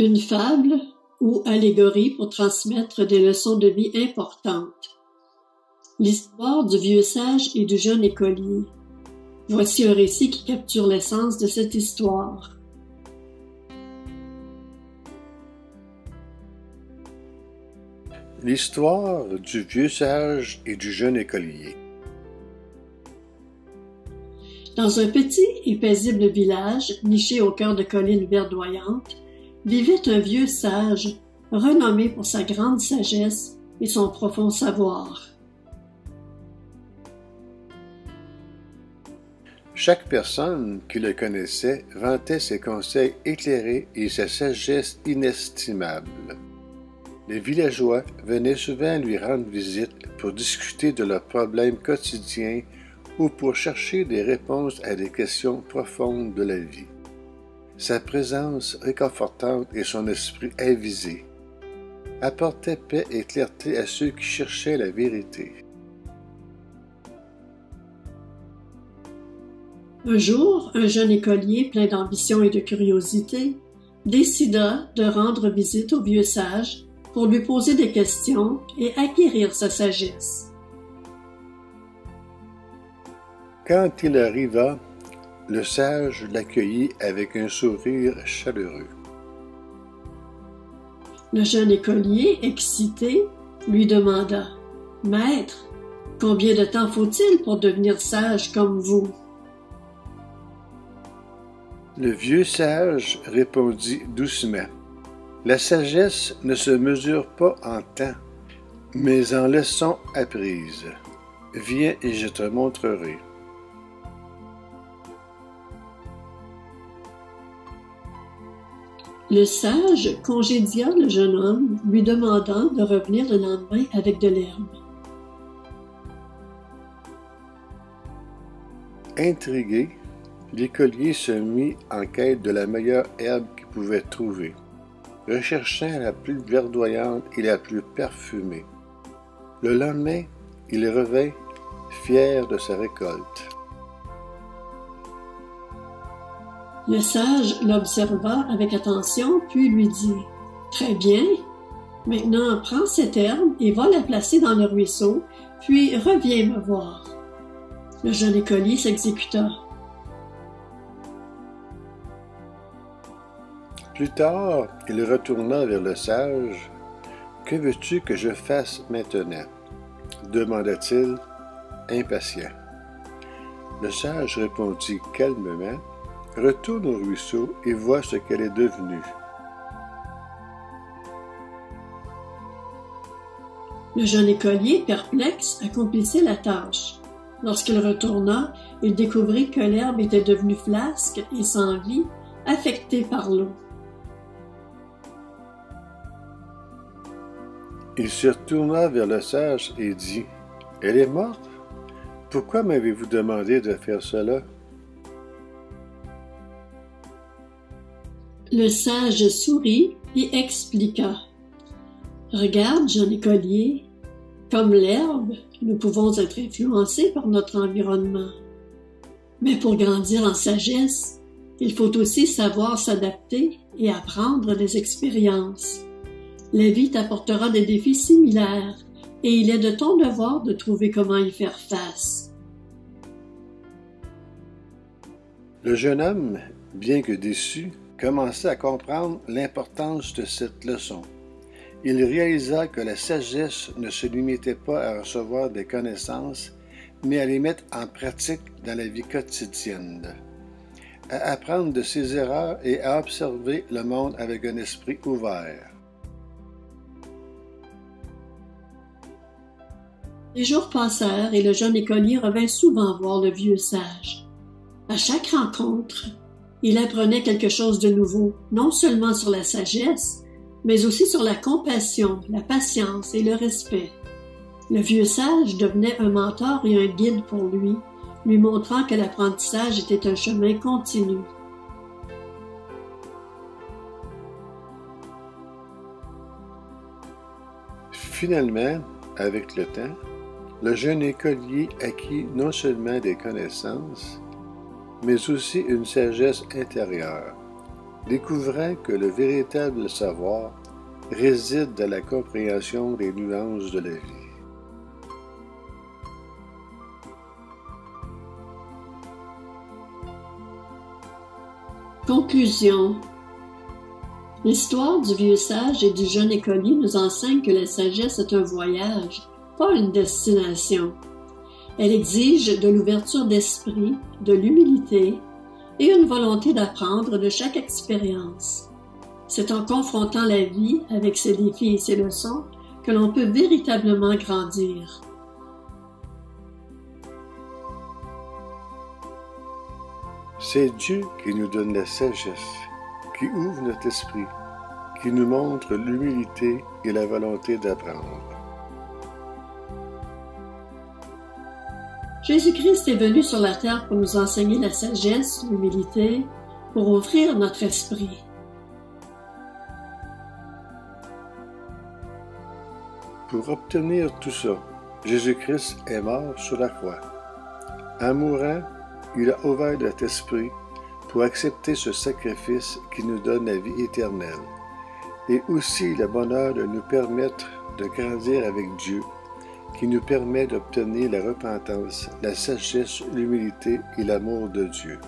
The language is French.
Une fable ou allégorie pour transmettre des leçons de vie importantes. L'histoire du vieux sage et du jeune écolier. Voici un récit qui capture l'essence de cette histoire. L'histoire du vieux sage et du jeune écolier. Dans un petit et paisible village, niché au cœur de collines verdoyantes, vivait un vieux sage, renommé pour sa grande sagesse et son profond savoir. Chaque personne qui le connaissait vantait ses conseils éclairés et sa sagesse inestimable. Les villageois venaient souvent lui rendre visite pour discuter de leurs problèmes quotidiens ou pour chercher des réponses à des questions profondes de la vie. Sa présence réconfortante et son esprit avisé apportaient paix et clarté à ceux qui cherchaient la vérité. Un jour, un jeune écolier plein d'ambition et de curiosité décida de rendre visite au vieux sage pour lui poser des questions et acquérir sa sagesse. Quand il arriva, le sage l'accueillit avec un sourire chaleureux. Le jeune écolier, excité, lui demanda « Maître, combien de temps faut-il pour devenir sage comme vous? » Le vieux sage répondit doucement. La sagesse ne se mesure pas en temps, mais en leçons apprises. Viens et je te montrerai. Le sage congédia le jeune homme, lui demandant de revenir le lendemain avec de l'herbe. Intrigué, l'écolier se mit en quête de la meilleure herbe qu'il pouvait trouver, recherchant la plus verdoyante et la plus parfumée. Le lendemain, il revint, fier de sa récolte. Le sage l'observa avec attention, puis lui dit « Très bien, maintenant prends cette herbe et va la placer dans le ruisseau, puis reviens me voir. » Le jeune écolier s'exécuta. Plus tard, il retourna vers le sage. « Que veux-tu que je fasse maintenant? » demanda-t-il, impatient. Le sage répondit calmement. « Retourne au ruisseau et vois ce qu'elle est devenue. » Le jeune écolier, perplexe, accomplissait la tâche. Lorsqu'il retourna, il découvrit que l'herbe était devenue flasque et sans vie, affectée par l'eau. Il se retourna vers le sage et dit « Elle est morte? Pourquoi m'avez-vous demandé de faire cela? » Le sage sourit et expliqua. « Regarde, jeune écolier, comme l'herbe, nous pouvons être influencés par notre environnement. Mais pour grandir en sagesse, il faut aussi savoir s'adapter et apprendre des expériences. La vie t'apportera des défis similaires et il est de ton devoir de trouver comment y faire face. » Le jeune homme, bien que déçu, commença à comprendre l'importance de cette leçon. Il réalisa que la sagesse ne se limitait pas à recevoir des connaissances, mais à les mettre en pratique dans la vie quotidienne, à apprendre de ses erreurs et à observer le monde avec un esprit ouvert. Les jours passèrent et le jeune écolier revint souvent voir le vieux sage. À chaque rencontre, il apprenait quelque chose de nouveau, non seulement sur la sagesse, mais aussi sur la compassion, la patience et le respect. Le vieux sage devenait un mentor et un guide pour lui, lui montrant que l'apprentissage était un chemin continu. Finalement, avec le temps, le jeune écolier acquit non seulement des connaissances, mais aussi une sagesse intérieure. découvrant que le véritable savoir réside dans la compréhension des nuances de la vie. Conclusion. L'histoire du vieux sage et du jeune écolier nous enseigne que la sagesse est un voyage, pas une destination. Elle exige de l'ouverture d'esprit, de l'humilité et une volonté d'apprendre de chaque expérience. C'est en confrontant la vie avec ses défis et ses leçons que l'on peut véritablement grandir. C'est Dieu qui nous donne la sagesse, qui ouvre notre esprit, qui nous montre l'humilité et la volonté d'apprendre. Jésus-Christ est venu sur la terre pour nous enseigner la sagesse, l'humilité, pour ouvrir notre esprit. Pour obtenir tout ça, Jésus-Christ est mort sur la croix. En mourant, il a ouvert notre esprit pour accepter ce sacrifice qui nous donne la vie éternelle, et aussi le bonheur de nous permettre de grandir avec Dieu, qui nous permet d'obtenir la repentance, la sagesse, l'humilité et l'amour de Dieu.